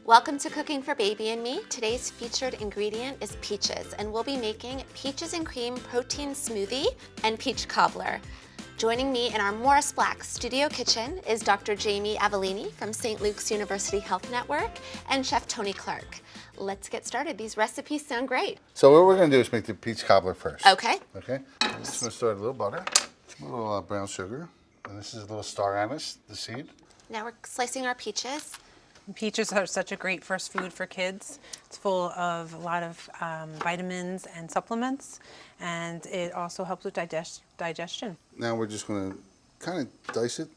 Welcome to Cooking for Baby and Me. Today's featured ingredient is peaches, and we'll be making peaches and cream protein smoothie and peach cobbler. Joining me in our Morris Black studio kitchen is Dr. Jamie Avellini from St. Luke's University Health Network and Chef Tony Clark. Let's get started. These recipes sound great. So what we're going to do is make the peach cobbler first. Okay. Okay. I'm just going to start a little butter, a little brown sugar, and this is a little star anise, the seed. Now we're slicing our peaches. Peaches are such a great first food for kids. It's full of a lot of vitamins and supplements, and it also helps with digestion. Now we're just going to kind of dice it,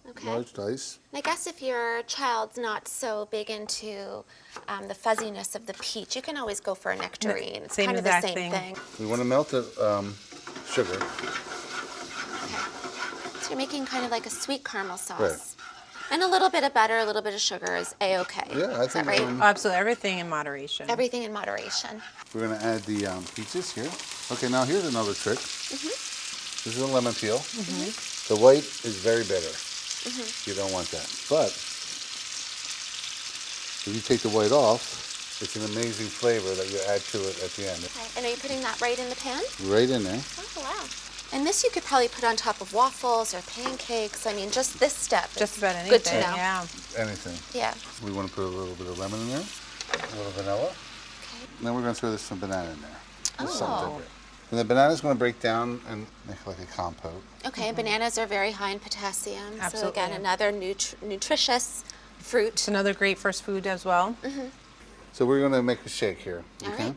Okay. large dice. And I guess if your child's not so big into the fuzziness of the peach, you can always go for a nectarine. It's Same kind of the exact same thing. We want to melt the sugar. Okay. So you're making kind of like a sweet caramel sauce. Right. And a little bit of butter, a little bit of sugar is A-okay. Yeah, I Is that think right? Absolutely, everything in moderation. Everything in moderation. We're going to add the peaches here. Okay, now here's another trick. This is a lemon peel. The white is very bitter. You don't want that. But if you take the white off, it's an amazing flavor that you add to it at the end. Okay. And are you putting that right in the pan? Right in there. Oh, wow. And this you could probably put on top of waffles or pancakes. I mean, just this step Just is about anything. good to know. Yeah. Anything. Yeah. We want to put a little bit of lemon in there, a little vanilla. Okay. Then we're going to throw some banana in there. Just something Oh. different. And the banana is going to break down and make like a compote. Okay, and bananas are very high in potassium. So Absolutely. again, another nutritious fruit. It's another great first food as well. So we're going to make a shake here. All Okay. right.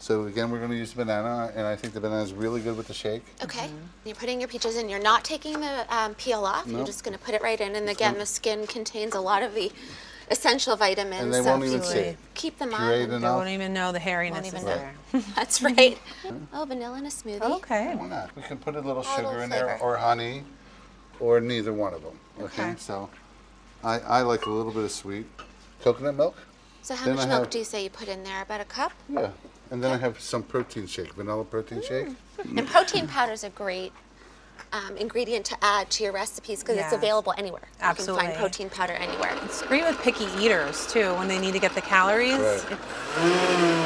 So again, we're going to use the banana, and I think the banana is really good with the shake. Okay, you're putting your peaches in. You're not taking the peel off. You're Nope. just going to put it right in. And again, the skin contains a lot of the essential vitamins. And they so won't if even you see it. keep them on. Puree and- them They up. won't even know the hairiness even is know. there. That's right. Oh, vanilla in a smoothie. Okay. Why not? We can put a little A little sugar in there, flavor. or honey, or neither one of them. Okay. Okay. So I like a little bit of sweet coconut milk. So how Then much I milk have- do you say you put in there? About a cup? Yeah. And then I have some protein shake, vanilla protein shake. And protein powder is a great ingredient to add to your recipes because it's Yeah. available anywhere. You can Absolutely. find protein powder anywhere. It's great with picky eaters too, when they need to get the calories. Right.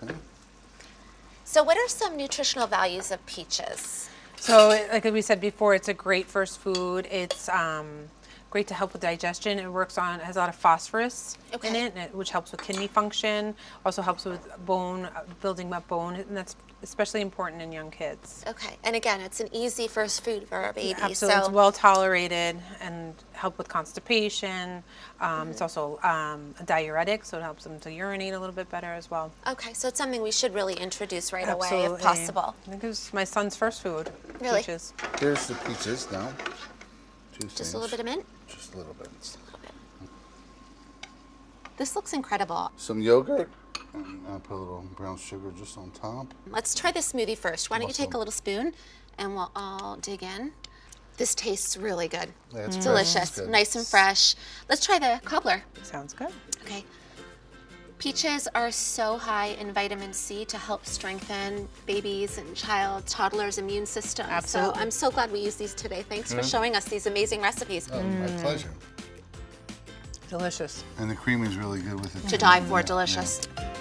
Okay. So what are some nutritional values of peaches? So, like we said before, it's a great first food. It's great to help with digestion. It has a lot of phosphorus in Okay. it, which helps with kidney function. Also helps with bone, building up bone, and that's especially important in young kids. Okay, and again, it's an easy first food for a baby. Absolutely, So it's well tolerated and help with constipation. It's also a diuretic, so it helps them to urinate a little bit better as well. okay, so it's something we should really introduce right away if Absolutely. possible. I think it was my son's first food. Really? Peaches. Here's the peaches now. Just a little bit of mint. Just a little bit. Just a little bit. This looks incredible. Some yogurt. And I'll put a little brown sugar just on top. Let's try the smoothie first. Why don't you take Awesome. a little spoon and we'll all dig in. This tastes really good. Yeah, it's fresh. Delicious, It's good. nice and fresh. Let's try the cobbler. Sounds good. Okay. Peaches are so high in vitamin C to help strengthen babies and toddlers' immune systems. Absolutely. So I'm so glad we used these today. Thanks for showing us these amazing recipes. Oh, my pleasure. Delicious. And the cream is really good with it. To die for, delicious. Yeah.